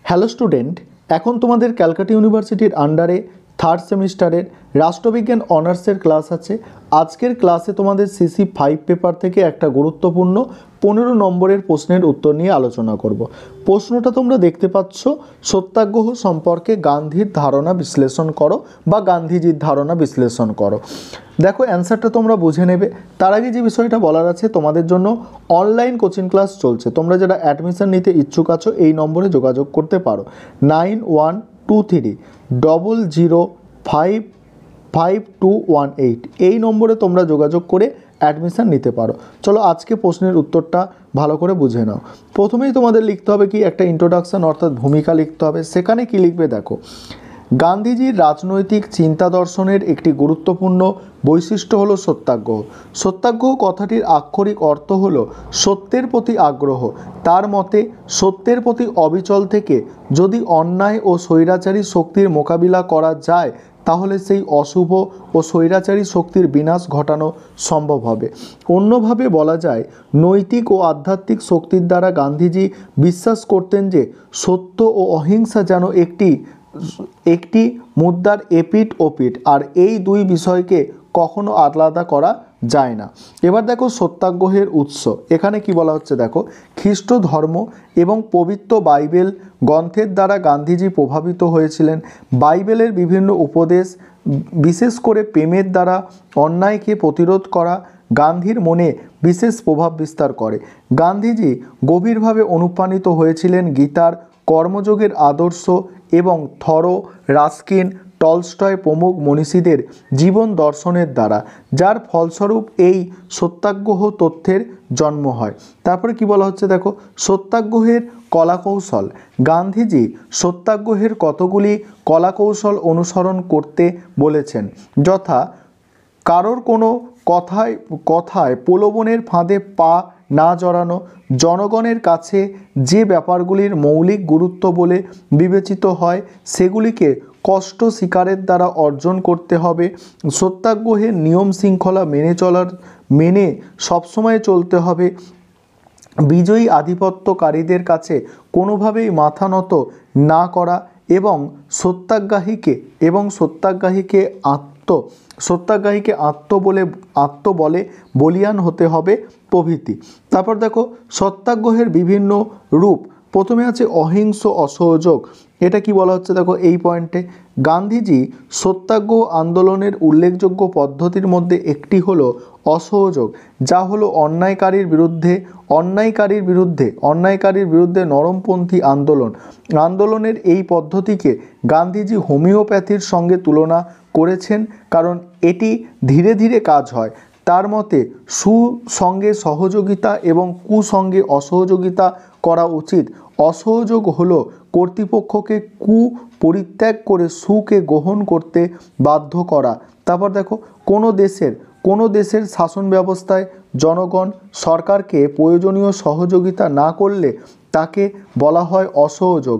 Hello student, এখন তোমাদের ক্যালকাটা ইউনিভার্সিটির আন্ডারে থার্ড সেমিস্টারের রাষ্ট্রবিজ্ঞান অনার্সের ক্লাস আছে। আজকের ক্লাসে তোমাদের সিসি 5 পেপার থেকে একটা গুরুত্বপূর্ণ 15 নম্বরের প্রশ্নের উত্তর নিয়ে আলোচনা করব। প্রশ্নটা তোমরা দেখতে পাচ্ছ, সত্যাগ্রহ সম্পর্কে গান্ধীর ধারণা বিশ্লেষণ করো বা গান্ধীজির ধারণা বিশ্লেষণ করো। দেখো অ্যান্সারটা তোমরা বুঝে নেবে। তার আগে যে বিষয়টা বলার আছে, তোমাদের জন্য অনলাইন কোচিং ক্লাস চলছে। তোমরা যারা অ্যাডমিশন নিতে ইচ্ছুক আছো এই নম্বরে যোগাযোগ করতে পারো 912300555218। এই নম্বরে তোমরা যোগাযোগ করে অ্যাডমিশন নিতে পারো। চলো আজকে প্রশ্নের উত্তরটা ভালো করে বুঝে নাও। প্রথমেই তোমাদের লিখতে হবে কি, একটা ইন্ট্রোডাকশন অর্থাৎ ভূমিকা লিখতে হবে। সেখানে কি লিখবে দেখো, গান্ধীজির রাজনৈতিক চিন্তা দর্শনের একটি গুরুত্বপূর্ণ বৈশিষ্ট্য হলো সত্যাগ্রহ। সত্যাগ্রহ কথাটির আক্ষরিক অর্থ হলো সত্যের প্রতি আগ্রহ। তার মতে সত্যের প্রতি অবিচল থেকে যদি অন্যায় ও স্বৈরাচারী শক্তির মোকাবিলা করা যায় তাহলে সেই অশুভ ও স্বৈরাচারী শক্তির বিনাশ ঘটানো সম্ভব হবে। অন্যভাবে বলা যায়, নৈতিক ও আধ্যাত্মিক শক্তির দ্বারা গান্ধীজি বিশ্বাস করতেন যে সত্য ও অহিংসা যেন একটি মুদ্রার এপিঠ ওপিঠ, আর এই দুই বিষয়কে কখনো আলাদা করা যায় না। এবার দেখো সত্যাগ্রহের উৎস। এখানে কি বলা হচ্ছে দেখো, খ্রিস্ট ধর্ম এবং পবিত্র বাইবেল গ্রন্থের দ্বারা গান্ধীজি প্রভাবিত হয়েছিলেন। বাইবেলের বিভিন্ন উপদেশ, বিশেষ করে প্রেমের দ্বারা অন্যায়কে প্রতিরোধ করা গান্ধীর মনে বিশেষ প্রভাব বিস্তার করে। গান্ধীজি গভীরভাবে অনুপ্রাণিত হয়েছিলেন গীতার, কর্মযোগের আদর্শ এবং থরো, রাস্কিন, টলস্টয় প্রমুখ মনীষীদের জীবন দর্শনের দ্বারা, যার ফলস্বরূপ এই সত্যাগ্রহ তত্ত্বের জন্ম হয়। তারপরে কি বলা হচ্ছে দেখো, সত্যাগ্রহের কলাকৌশল। গান্ধীজি সত্যাগ্রহের কতগুলি কলাকৌশল অনুসরণ করতে বলেছেন, যথা কারোর কোনো কথায় প্রলোভনের ফাঁদে পা না জড়ানো, জনগণের কাছে যে ব্যাপারগুলির মৌলিক গুরুত্ব বলে বিবেচিত হয় সেগুলিকে কষ্ট স্বীকারের দ্বারা অর্জন করতে হবে, সত্যাগ্রহের নিয়ম শৃঙ্খলা মেনে সবসময় চলতে হবে, বিজয়ী আধিপত্যকারীদের কাছে কোনোভাবেই মাথা নত না করা এবং সত্যাগ্রহীকে আত্মবলে বলীয়ান হতে হবে প্রভৃতি। তারপর দেখো সত্যাগ্রহের বিভিন্ন রূপ। প্রথমে আছে অহিংস অসহযোগ। এটা কি বলা হচ্ছে দেখো এই পয়েন্টে, গান্ধীজি সত্যাগ্রহ আন্দোলনের উল্লেখযোগ্য পদ্ধতির মধ্যে একটি হলো অসহযোগ, যা হলো অন্যায়কারীর বিরুদ্ধে নরমপন্থী আন্দোলনের এই পদ্ধতিকে গান্ধীজি হোমিওপ্যাথির সঙ্গে তুলনা করেছেন, কারণ এটি ধীরে ধীরে কাজ হয়। তার মতে সুসঙ্গে সহযোগিতা এবং কুসঙ্গে অসহযোগিতা করা উচিত। অসহযোগ হলো কর্তৃপক্ষকে পরিত্যাগ করে সুকে গ্রহণ করতে বাধ্য করা। তারপর দেখো কোনো দেশের শাসন ব্যবস্থায় জনগণ সরকারকে প্রয়োজনীয় সহযোগিতা না করলে তাকে বলা হয় অসহযোগ।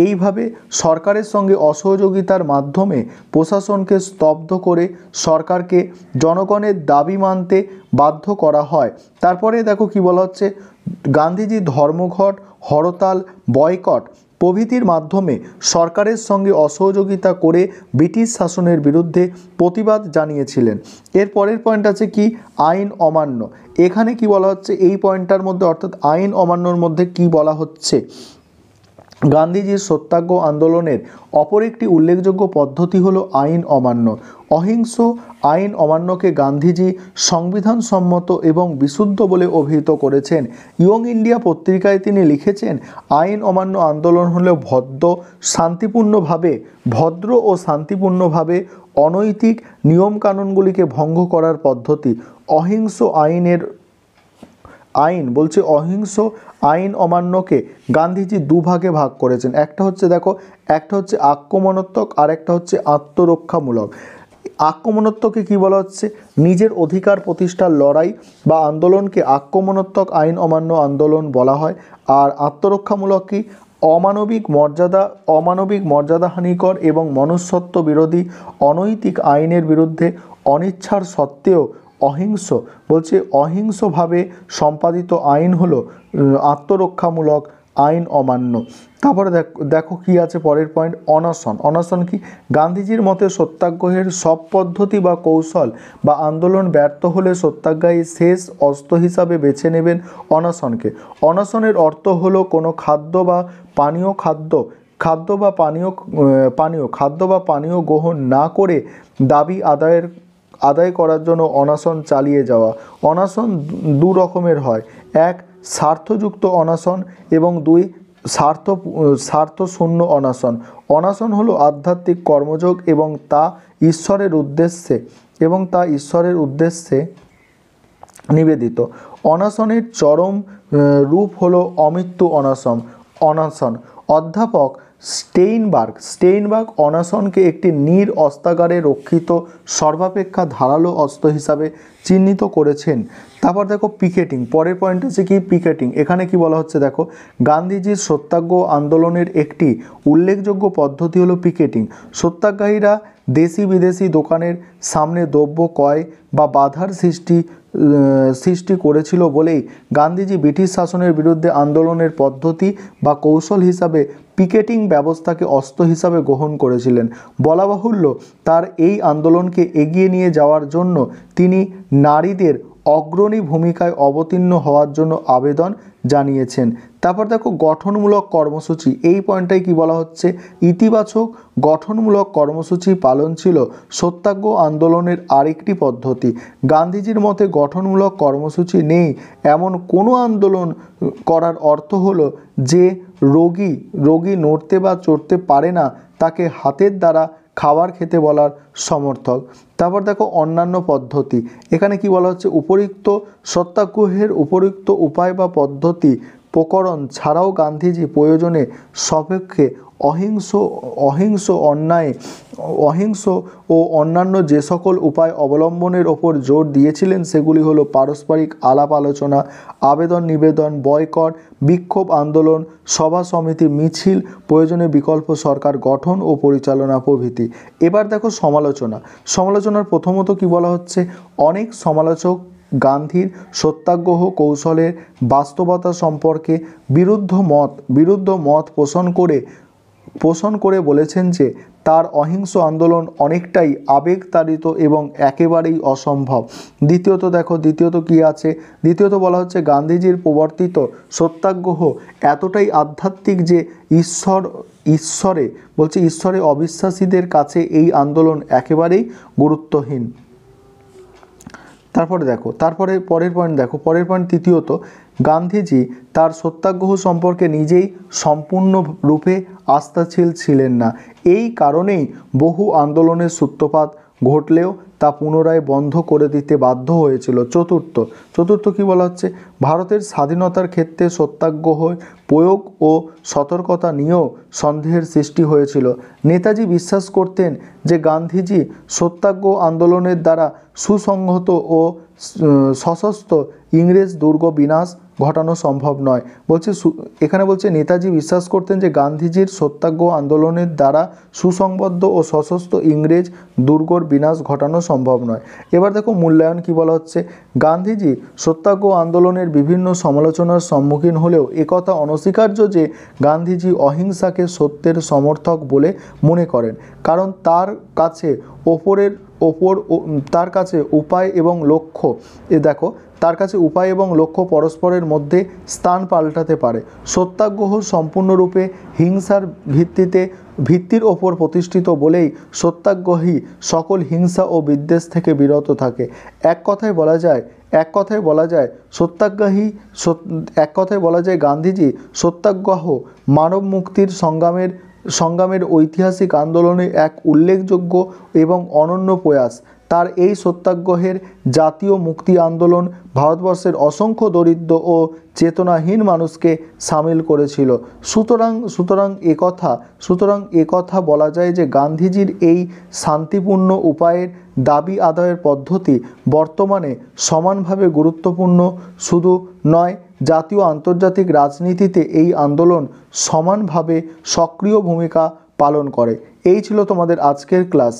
এইভাবে সরকারের সঙ্গে অসহযোগিতার মাধ্যমে প্রশাসনকে স্তব্ধ করে সরকারকে জনগণের দাবি মানতে বাধ্য করা হয়। তারপরে দেখো কি বলা হচ্ছে, গান্ধীজি ধর্মঘট, হরতাল, বয়কট প্রভৃতির মাধ্যমে সরকারের সঙ্গে অসহযোগিতা করে ব্রিটিশ শাসনের বিরুদ্ধে প্রতিবাদ জানিয়েছিলেন। এর পরের পয়েন্ট আছে কি, আইন অমান্য। এখানে কি বলা হচ্ছে এই পয়েন্টটার মধ্যে, অর্থাৎ আইন অমান্যর মধ্যে কি বলা হচ্ছে, গান্ধীজির সত্যাগ্রহ আন্দোলনের অপর একটি উল্লেখযোগ্য পদ্ধতি হলো আইন অমান্য। অহিংস আইন অমান্যকে গান্ধীজি সংবিধানসম্মত এবং বিশুদ্ধ বলে অভিহিত করেছেন। ইয়ং ইন্ডিয়া পত্রিকায় তিনি লিখেছেন, আইন অমান্য আন্দোলন হলো ভদ্র ও শান্তিপূর্ণভাবে অনৈতিক নিয়মকানুনগুলিকে ভঙ্গ করার পদ্ধতি। অহিংস আইন অমান্যকে গান্ধীজি দুভাগে ভাগ করেছেন। একটা হচ্ছে আক্রমণাত্মক আর একটা হচ্ছে আত্মরক্ষামূলক। আক্রমণাত্মককে কি বলা হচ্ছে, নিজের অধিকার প্রতিষ্ঠার লড়াই বা আন্দোলনকে আক্রমণাত্মক আইন অমান্য আন্দোলন বলা হয়। আর আত্মরক্ষামূলক কি, অমানবিক মর্যাদাহানিকর এবং মনুষ্যত্ব বিরোধী অনৈতিক আইনের বিরুদ্ধে অনিচ্ছার সত্ত্বেও অহিংসভাবে সম্পাদিত আইন হলো আত্মরক্ষামূলক আইন অমান্য। তারপরে দেখো কি আছে পরের পয়েন্ট, অনশন। অনশন কি? গান্ধীজির মতে সত্যাগ্রহের সব পদ্ধতি বা কৌশল বা আন্দোলন ব্যর্থ হলে সত্যাগ্রহী শেষ অস্ত্র হিসাবে বেছে নেবেন অনশনকে। অনশনের অর্থ হলো কোনো খাদ্য বা পানীয় গ্রহণ না করে দাবি আদায় করার জন্য অনশন চালিয়ে যাওয়া। অনশন দু রকমের হয়, এক স্বার্থযুক্ত অনশন এবং দুই স্বার্থশূন্য অনশন। অনশন হলো আধ্যাত্মিক কর্মযোগ এবং তা ঈশ্বরের উদ্দেশ্যে নিবেদিত। অনশনের চরম রূপ হলো অমৃত্যু অনশন। অধ্যাপক স্টেইনবার্গ অনশনকে একটি অস্ত্রাগারে রক্ষিত সর্বাপেক্ষা ধারালো অস্ত্র হিসাবে চিহ্নিত করেছেন। তারপর দেখো পিকেটিং। পরের পয়েন্ট হচ্ছে কি পিকেটিং। এখানে কি বলা হচ্ছে দেখো, গান্ধীজির সত্যাগ্রহ আন্দোলনের একটি উল্লেখযোগ্য পদ্ধতি হলো পিকেটিং। সত্যাগ্রহীরা দেশি বিদেশি দোকানের সামনে দ্রব্য ক্রয় বা বাধার সৃষ্টি করেছিল বলেই গান্ধীজি ব্রিটিশ শাসনের বিরুদ্ধে আন্দোলনের পদ্ধতি বা কৌশল হিসাবে পিকেটিং ব্যবস্থাকে অস্ত্র হিসাবে গ্রহণ করেছিলেন। বলা বাহুল্য, তার এই আন্দোলনকে এগিয়ে নিয়ে যাওয়ার জন্য তিনি নারীদের অগ্রণী ভূমিকায় অবতীর্ণ হওয়ার জন্য আবেদন জানিয়েছেন। তারপর দেখো গঠনমূলক কর্মসূচি। এই পয়েন্টটাই কি বলা হচ্ছে, ইতিবাচক গঠনমূলক কর্মসূচি পালন ছিল সত্যাগ্রহ আন্দোলনের আরেকটি পদ্ধতি। গান্ধীজির মতে গঠনমূলক কর্মসূচি নেই এমন কোনো আন্দোলন করার অর্থ হলো যে রোগী নড়তে বা চড়তে পারে না তাকে হাতের দ্বারা খাবার খেতে বলার সমর্থক। তারপর দেখো অন্যান্য পদ্ধতি। এখানে কি বলা হচ্ছে, উপরিক্ত সত্যাগ্রহের উপরিক্ত উপায় বা পদ্ধতি প্রকরণ ছাড়াও গান্ধীজি প্রয়োজনে সাপেক্ষে অহিংস ও অন্যান্য যে সকল উপায় অবলম্বনের ওপর জোর দিয়েছিলেন সেগুলি হলো পারস্পরিক আলাপ আলোচনা, আবেদন নিবেদন, বয়কট, বিক্ষোভ আন্দোলন, সভা সমিতি, মিছিল, প্রয়োজনে বিকল্প সরকার গঠন ও পরিচালনা প্রভৃতি। এবার দেখো সমালোচনার প্রথমত কি বলা হচ্ছে, অনেক সমালোচক গান্ধীর সত্যাগ্রহ কৌশলের বাস্তবতা সম্পর্কে বিরুদ্ধ মত পোষণ করে বলেছেন যে তার অহিংস আন্দোলন অনেকটাই আবেগতাড়িত এবং একেবারেই অসম্ভব। দ্বিতীয়ত কি আছে, দ্বিতীয়ত বলা হচ্ছে গান্ধীজির প্রবর্তিত সত্যাগ্রহ এতটাই আধ্যাত্মিক যে ঈশ্বরে অবিশ্বাসীদের কাছে এই আন্দোলন একেবারেই গুরুত্বহীন। পরের পয়েন্ট তৃতীয়ত, গান্ধীজি তার সত্যাগ্রহ সম্পর্কে নিজেই সম্পূর্ণরূপে আস্থাশীল ছিলেন না। এই কারণেই বহু আন্দোলনের সূত্রপাত ঘটলেও তা পুনরায় বন্ধ করে দিতে বাধ্য হয়েছিল। চতুর্থ কি বলা হচ্ছে, ভারতের স্বাধীনতার ক্ষেত্রে সত্যাগ্রহ প্রয়োগ ও সতর্কতা নিয়েও সন্দেহের সৃষ্টি হয়েছিল। নেতাজি বিশ্বাস করতেন যে গান্ধীজি সত্যাগ্রহ আন্দোলনের দ্বারা সুসংহত ও সশস্ত্র ইংরেজ দুর্গ বিনাশ ঘটানো সম্ভব নয়। এখানে বলছে নেতাজি বিশ্বাস করতেন যে গান্ধীজির সত্যাগ্রহ আন্দোলনের দ্বারা সুসংবদ্ধ ও সশস্ত্র ইংরেজ দুর্গর বিনাশ ঘটানো সম্ভব নয়। এবার দেখো মূল্যায়ন কি বলা হচ্ছে, গান্ধীজি সত্যাগ্রহ আন্দোলনের বিভিন্ন সমালোচনার সম্মুখীন হলেও একথা অনস্বীকার্য যে গান্ধীজি অহিংসাকে সত্যের সমর্থক বলে মনে করেন, কারণ তার কাছে উপায় এবং লক্ষ্য পরস্পরের মধ্যে স্থান পাল্টাতে পারে। সত্যাগ্রহ সম্পূর্ণরূপে হিংসার ভিত্তির ওপর প্রতিষ্ঠিত বলেই সত্যাগ্রহী সকল হিংসা ও বিদ্বেষ থেকে বিরত থাকে। এক কথায় বলা যায় গান্ধীজি সত্যাগ্রহ মানব মুক্তির সংগ্রামের ঐতিহাসিক আন্দোলনে এক উল্লেখযোগ্য এবং অনন্য প্রয়াস। তার এই সত্যাগ্রহের জাতীয় মুক্তি আন্দোলন ভারতবর্ষের অসংখ্য দরিদ্র ও চেতনাহীন মানুষকে সামিল করেছিল। সুতরাং একথা বলা যায় যে গান্ধীজির এই শান্তিপূর্ণ উপায়ের দাবি আদায়ের পদ্ধতি বর্তমানে সমানভাবে গুরুত্বপূর্ণ শুধু নয়, জাতীয় আন্তর্জাতিক রাজনীতিতে এই আন্দোলন সমানভাবে সক্রিয় ভূমিকা পালন করে। এই ছিল তোমাদের আজকের ক্লাস।